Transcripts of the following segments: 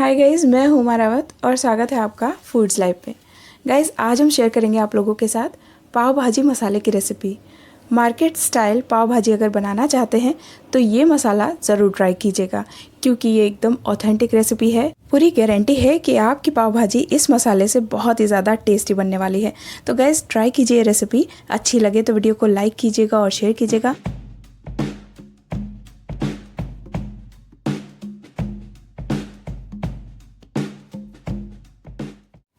हाय guys, मैं हूँ मारावत और स्वागत है आपका फूड्स लाइव पे। गाइज़, आज हम शेयर करेंगे आप लोगों के साथ पाव भाजी मसाले की रेसिपी। मार्केट स्टाइल पाव भाजी अगर बनाना चाहते हैं तो ये मसाला ज़रूर ट्राई कीजिएगा, क्योंकि ये एकदम ऑथेंटिक रेसिपी है। पूरी गारंटी है कि आपकी पाव भाजी इस मसाले से बहुत ही ज़्यादा टेस्टी बनने वाली है। तो गाइज़, ट्राई कीजिए रेसिपी। अच्छी लगे तो वीडियो को लाइक कीजिएगा और शेयर कीजिएगा।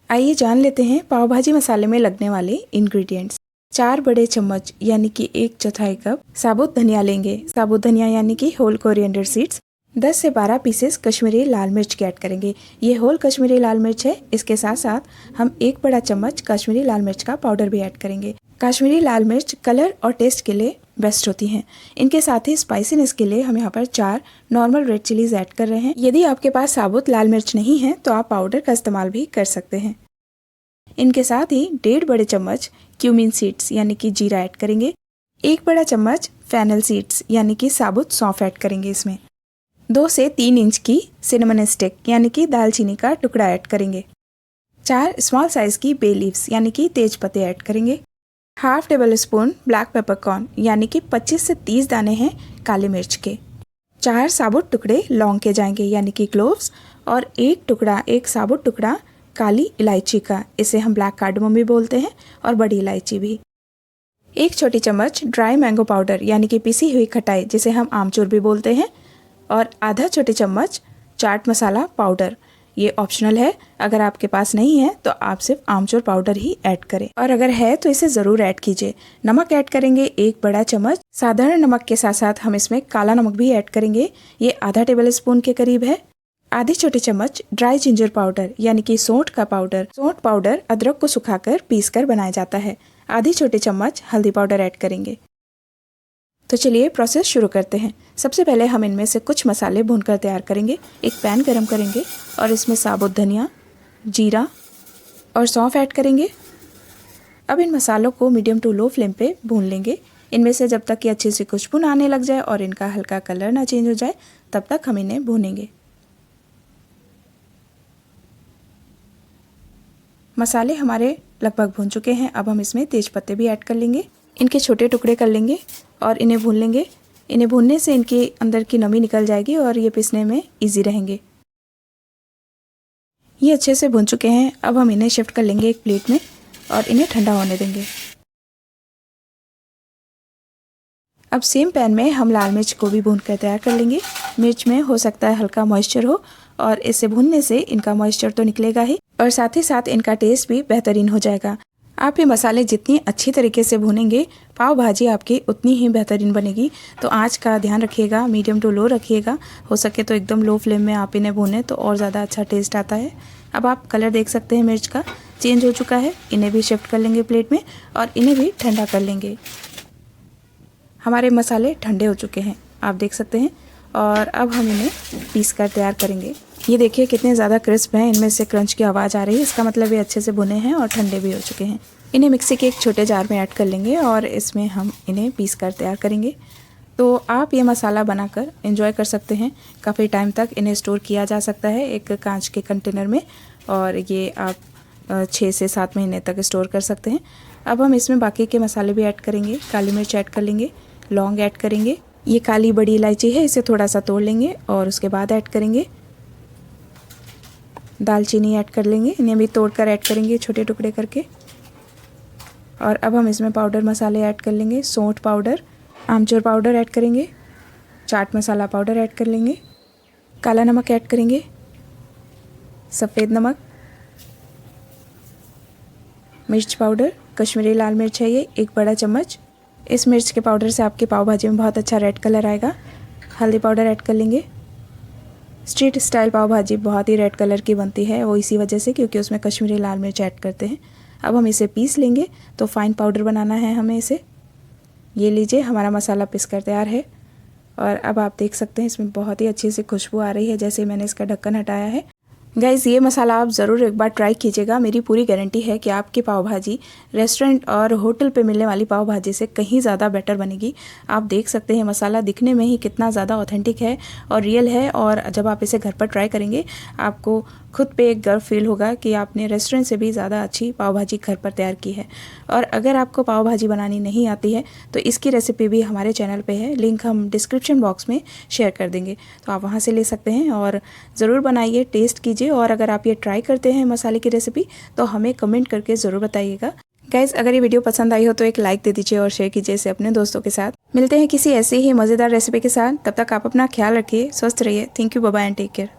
आइए जान लेते हैं पाव भाजी मसाले में लगने वाले इंग्रेडिएंट्स। 4 बड़े चम्मच यानी कि 1/4 कप साबुत धनिया लेंगे। साबुत धनिया यानी कि होल कोरिएंडर सीड्स। 10 से 12 पीसेस कश्मीरी लाल मिर्च के ऐड करेंगे। ये होल कश्मीरी लाल मिर्च है। इसके साथ साथ हम 1 बड़ा चम्मच कश्मीरी लाल मिर्च का पाउडर भी ऐड करेंगे। कश्मीरी लाल मिर्च कलर और टेस्ट के लिए बेस्ट होती हैं। इनके साथ ही स्पाइसीनेस के लिए हम यहाँ पर 4 नॉर्मल रेड चिलीज ऐड कर रहे हैं। यदि आपके पास साबुत लाल मिर्च नहीं है तो आप पाउडर का इस्तेमाल भी कर सकते हैं। इनके साथ ही 1.5 बड़े चम्मच क्यूमिन सीड्स यानी कि जीरा ऐड करेंगे। 1 बड़ा चम्मच फेनल सीड्स यानी कि साबुत सौंफ ऐड करेंगे। इसमें 2 से 3 इंच की सिनेमन स्टिक यानी कि दालचीनी का टुकड़ा ऐड करेंगे। 4 स्मॉल साइज की बे लीव्स यानी कि तेज पत्ते ऐड करेंगे। Half table spoon black peppercorn यानी कि 25 से 30 दाने हैं काली मिर्च के। 4 साबुत टुकड़े लौंग के जाएंगे यानी कि क्लोव्स, और एक साबुत टुकड़ा काली इलायची का, इसे हम ब्लैक कार्डमम भी बोलते हैं, और बड़ी इलायची भी। 1 छोटी चम्मच ड्राई मैंगो पाउडर यानी कि पिसी हुई खटाई, जिसे हम आमचूर भी बोलते हैं, और आधा छोटी चम्मच चाट मसाला पाउडर। ये ऑप्शनल है, अगर आपके पास नहीं है तो आप सिर्फ आमचूर पाउडर ही ऐड करें, और अगर है तो इसे ज़रूर ऐड कीजिए। नमक ऐड करेंगे 1 बड़ा चम्मच। साधारण नमक के साथ साथ हम इसमें काला नमक भी ऐड करेंगे। ये आधा टेबल स्पून के करीब है। आधी छोटी चम्मच ड्राई जिंजर पाउडर यानी कि सौंठ का पाउडर। सौंठ पाउडर अदरक को सुखाकर पीसकर बनाया जाता है। आधी छोटी चम्मच हल्दी पाउडर ऐड करेंगे। तो चलिए प्रोसेस शुरू करते हैं। सबसे पहले हम इनमें से कुछ मसाले भूनकर तैयार करेंगे। एक पैन गरम करेंगे और इसमें साबुत धनिया, जीरा और सौंफ ऐड करेंगे। अब इन मसालों को मीडियम टू लो फ्लेम पे भून लेंगे। इनमें से जब तक कि अच्छी सी खुशबू आने लग जाए और इनका हल्का कलर ना चेंज हो जाए, तब तक हम इन्हें भूनेंगे। मसाले हमारे लगभग भून चुके हैं। अब हम इसमें तेज पत्ते भी ऐड कर लेंगे। इनके छोटे टुकड़े कर लेंगे और इन्हें भून लेंगे। इन्हें भूनने से इनके अंदर की नमी निकल जाएगी और ये पीसने में इजी रहेंगे। ये अच्छे से भून चुके हैं। अब हम इन्हें शिफ्ट कर लेंगे एक प्लेट में और इन्हें ठंडा होने देंगे। अब सेम पैन में हम लाल मिर्च को भी भून कर तैयार कर लेंगे। मिर्च में हो सकता है हल्का मॉइस्चर हो, और इसे भूनने से इनका मॉइस्चर तो निकलेगा ही, और साथ ही साथ इनका टेस्ट भी बेहतरीन हो जाएगा। आप ये मसाले जितनी अच्छी तरीके से भूनेंगे, पाव भाजी आपकी उतनी ही बेहतरीन बनेगी। तो आँच का ध्यान रखिएगा, मीडियम टू लो रखिएगा। हो सके तो एकदम लो फ्लेम में आप इन्हें भूनें तो और ज़्यादा अच्छा टेस्ट आता है। अब आप कलर देख सकते हैं, मिर्च का चेंज हो चुका है। इन्हें भी शिफ्ट कर लेंगे प्लेट में और इन्हें भी ठंडा कर लेंगे। हमारे मसाले ठंडे हो चुके हैं, आप देख सकते हैं, और अब हम इन्हें पीस कर तैयार करेंगे। ये देखिए कितने ज़्यादा क्रिस्प हैं, इनमें से क्रंच की आवाज़ आ रही है। इसका मतलब ये अच्छे से भुने हैं और ठंडे भी हो चुके हैं। इन्हें मिक्सी के एक छोटे जार में ऐड कर लेंगे और इसमें हम इन्हें पीस कर तैयार करेंगे। तो आप ये मसाला बनाकर एंजॉय कर सकते हैं। काफ़ी टाइम तक इन्हें स्टोर किया जा सकता है एक कांच के कंटेनर में, और ये आप 6 से 7 महीने तक स्टोर कर सकते हैं। अब हम इसमें बाकी के मसाले भी ऐड करेंगे। काली मिर्च ऐड कर लेंगे, लौंग ऐड करेंगे। ये काली बड़ी इलायची है, इसे थोड़ा सा तोड़ लेंगे और उसके बाद ऐड करेंगे। दालचीनी ऐड कर लेंगे, इन्हें भी तोड़कर ऐड करेंगे छोटे टुकड़े करके। और अब हम इसमें पाउडर मसाले ऐड कर लेंगे। सौंठ पाउडर, आमचूर पाउडर ऐड करेंगे, चाट मसाला पाउडर ऐड कर लेंगे, काला नमक ऐड करेंगे, सफ़ेद नमक, मिर्च पाउडर, कश्मीरी लाल मिर्च है ये 1 बड़ा चम्मच। इस मिर्च के पाउडर से आपकी पाव भाजी में बहुत अच्छा रेड कलर आएगा। हल्दी पाउडर ऐड कर लेंगे। स्ट्रीट स्टाइल पाव भाजी बहुत ही रेड कलर की बनती है, वो इसी वजह से क्योंकि उसमें कश्मीरी लाल मिर्च ऐड करते हैं। अब हम इसे पीस लेंगे, तो फाइन पाउडर बनाना है हमें इसे। ये लीजिए, हमारा मसाला पीस कर तैयार है। और अब आप देख सकते हैं इसमें बहुत ही अच्छी सी खुशबू आ रही है जैसे मैंने इसका ढक्कन हटाया है। गाइज़ ये मसाला आप ज़रूर एक बार ट्राई कीजिएगा। मेरी पूरी गारंटी है कि आपकी पाव भाजी रेस्टोरेंट और होटल पे मिलने वाली पाव भाजी से कहीं ज़्यादा बेटर बनेगी। आप देख सकते हैं मसाला दिखने में ही कितना ज़्यादा ऑथेंटिक है और रियल है, और जब आप इसे घर पर ट्राई करेंगे आपको खुद पे एक गर्व फील होगा कि आपने रेस्टोरेंट से भी ज़्यादा अच्छी पाव भाजी घर पर तैयार की है। और अगर आपको पाव भाजी बनानी नहीं आती है तो इसकी रेसिपी भी हमारे चैनल पे है, लिंक हम डिस्क्रिप्शन बॉक्स में शेयर कर देंगे, तो आप वहाँ से ले सकते हैं और ज़रूर बनाइए, टेस्ट कीजिए। और अगर आप ये ट्राई करते हैं मसाले की रेसिपी तो हमें कमेंट करके ज़रूर बताइएगा। गाइज़ अगर ये वीडियो पसंद आई हो तो एक लाइक दे दीजिए और शेयर कीजिए इसे अपने दोस्तों के साथ। मिलते हैं किसी ऐसी ही मज़ेदार रेसिपी के साथ, तब तक आप अपना ख्याल रखिए, स्वस्थ रहिए। Thank you, bye bye and take care.